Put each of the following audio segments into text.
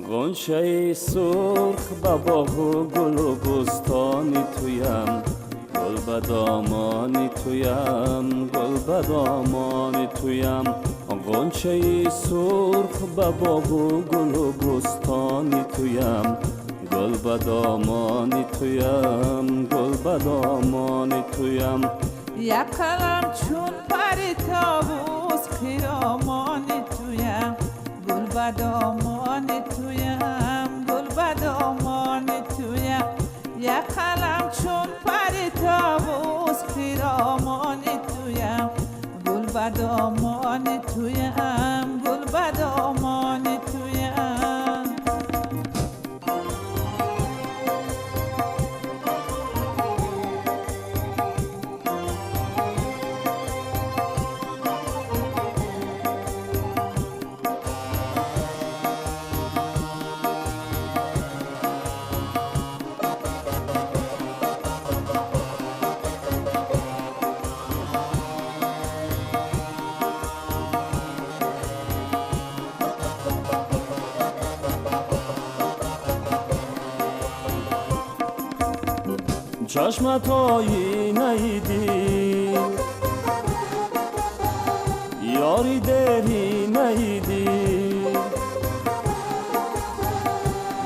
غنچه سرخ به باغ و گل و بستانی تویم، گل به دامانی تویم، گل به دامانی تویم. غنچه سرخ به باغ و گل و بستانی تویم، گل به دامانی تویم، گل به دامانی تویم. یک قلم چون پری طاووس خرامانی تویم، گل به دامانی تویم، گل به دامانی تویم. یک قلم چون پری طاووس خرامانی تویم، گل به دامانی تویم، گل به دامانی تویم. چشمت آینه دل، یاری دری نیدی.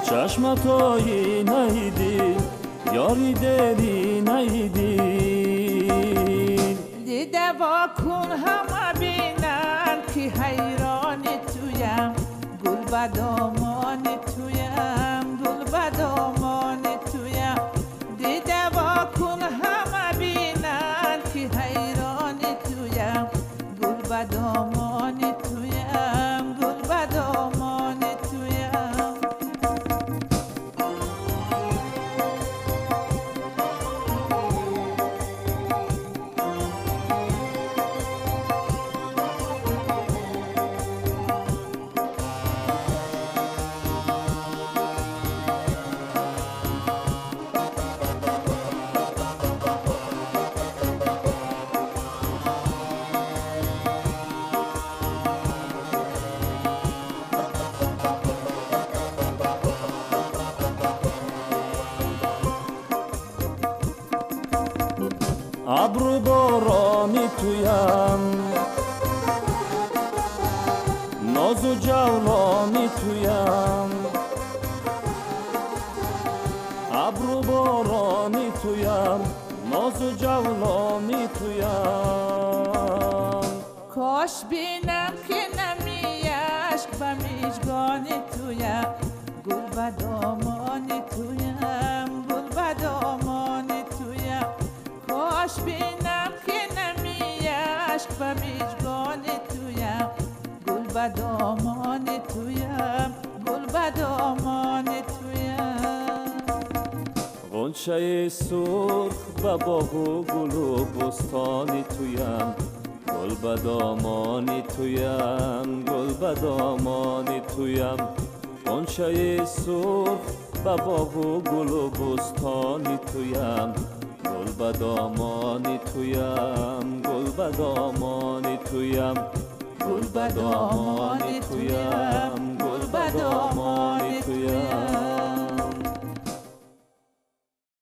چشمت آینه دل، یاری دری نیدی. دیده وا کن همه بینن که حیرانی تویم، گل به دامانی تویم، گل به دامانی تویم. دیده وا کن همه بینن که حیرانی تویم، گل به دامانی تویم، گل به دامانی تویم. ابرو بارانی تویم، ناز و جولانی تویم. ابرو بارانی تویم، ناز و جولانی تویم. کاش بینم که نمی عشق به میجگانی تویم، گل به دامانی تویم، گل به دامانی تویم. کاش بینم که نمی عشق به میجگانی تویم، گل به دامانی تویم، گل به دامانی تویم. غنچه سرخ به باغ و گل و بستانی تویم، گل به دامانی تویم، گل به دامانی تویم. غنچه سرخ به باغ و گل و بستانی تویم، گل به دامانی تویم، گل به دامانی تویم، گل به دامانی تویم.